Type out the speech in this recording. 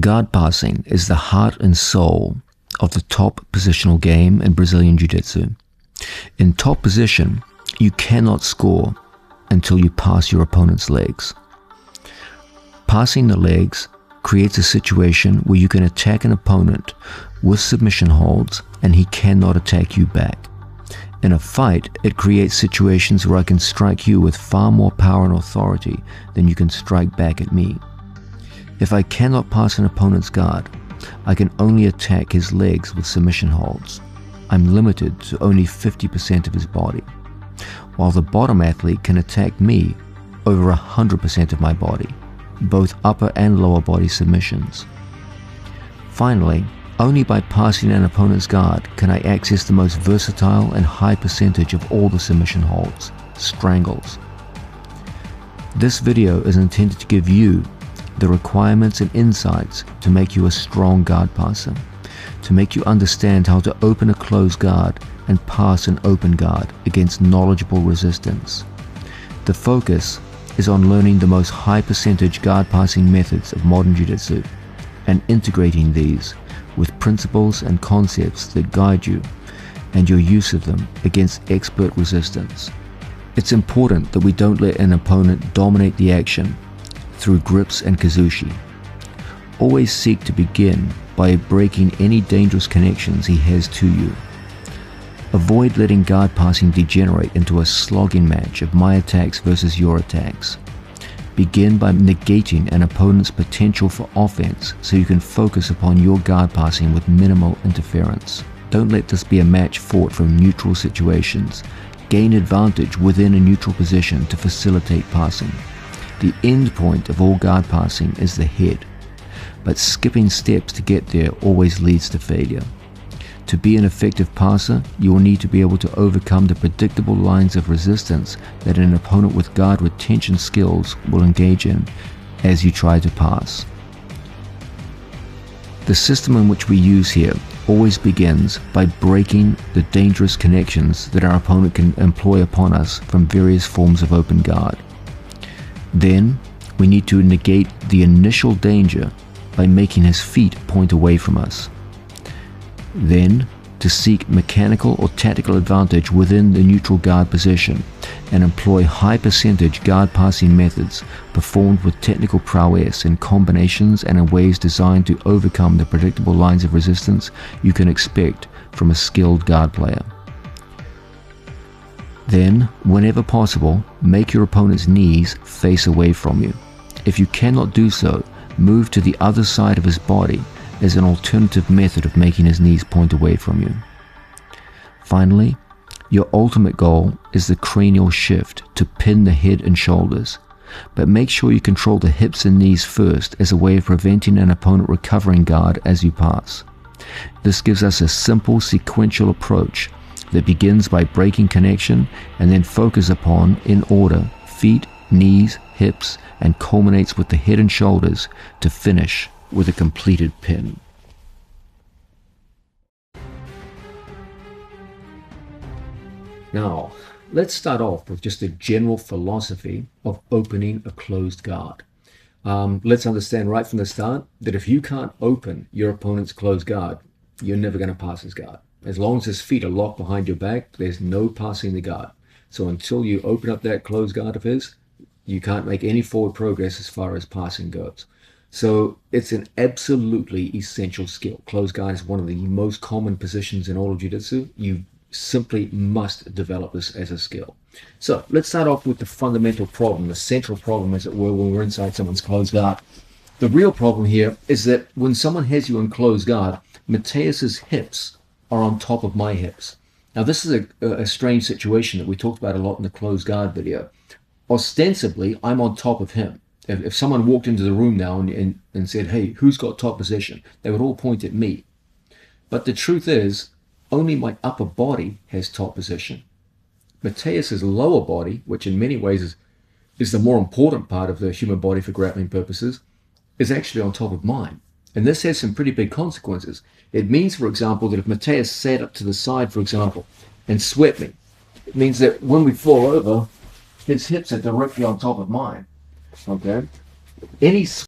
Guard passing is the heart and soul of the top positional game in Brazilian Jiu-Jitsu. In top position, you cannot score until you pass your opponent's legs. Passing the legs creates a situation where you can attack an opponent with submission holds and he cannot attack you back. In a fight, it creates situations where I can strike you with far more power and authority than you can strike back at me. If I cannot pass an opponent's guard, I can only attack his legs with submission holds. I'm limited to only 50% of his body, while the bottom athlete can attack me over 100% of my body, both upper and lower body submissions. Finally, only by passing an opponent's guard can I access the most versatile and high percentage of all the submission holds, strangles. This video is intended to give you the requirements and insights to make you a strong guard passer, to make you understand how to open a closed guard and pass an open guard against knowledgeable resistance. The focus is on learning the most high percentage guard passing methods of modern Jiu-Jitsu and integrating these with principles and concepts that guide you and your use of them against expert resistance. It's important that we don't let an opponent dominate the action through grips and kazushi. Always seek to begin by breaking any dangerous connections he has to you. Avoid letting guard passing degenerate into a slogging match of my attacks versus your attacks. Begin by negating an opponent's potential for offense so you can focus upon your guard passing with minimal interference. Don't let this be a match fought from neutral situations. Gain advantage within a neutral position to facilitate passing. The end point of all guard passing is the head, but skipping steps to get there always leads to failure. To be an effective passer, you will need to be able to overcome the predictable lines of resistance that an opponent with guard retention skills will engage in as you try to pass. The system in which we use here always begins by breaking the dangerous connections that our opponent can employ upon us from various forms of open guard. Then, we need to negate the initial danger by making his feet point away from us. Then, to seek mechanical or tactical advantage within the neutral guard position and employ high percentage guard passing methods performed with technical prowess in combinations and in ways designed to overcome the predictable lines of resistance you can expect from a skilled guard player. Then, whenever possible, make your opponent's knees face away from you. If you cannot do so, move to the other side of his body as an alternative method of making his knees point away from you. Finally, your ultimate goal is the cranial shift to pin the head and shoulders, but make sure you control the hips and knees first as a way of preventing an opponent recovering guard as you pass. This gives us a simple sequential approach that begins by breaking connection and then focus upon, in order, feet, knees, hips, and culminates with the head and shoulders to finish with a completed pin. Now, let's start off with just a general philosophy of opening a closed guard. Let's understand right from the start that if you can't open your opponent's closed guard, you're never going to pass his guard. As long as his feet are locked behind your back, there's no passing the guard. So until you open up that closed guard of his, you can't make any forward progress as far as passing goes. So it's an absolutely essential skill. Closed guard is one of the most common positions in all of Jiu-Jitsu. You simply must develop this as a skill. So let's start off with the fundamental problem, the central problem, as it were, when we're inside someone's closed guard. The real problem here is that when someone has you in closed guard, Mateus's hips are on top of my hips. Now this is a strange situation that we talked about a lot in the closed guard video. Ostensibly, I'm on top of him. If someone walked into the room now and said, hey, who's got top position? They would all point at me. But the truth is, only my upper body has top position. Mateus's lower body, which in many ways is the more important part of the human body for grappling purposes, is actually on top of mine. And this has some pretty big consequences. It means, for example, that if Mateus sat up to the side, for example, and swept me, it means that when we fall over, his hips are directly on top of mine. Okay? Any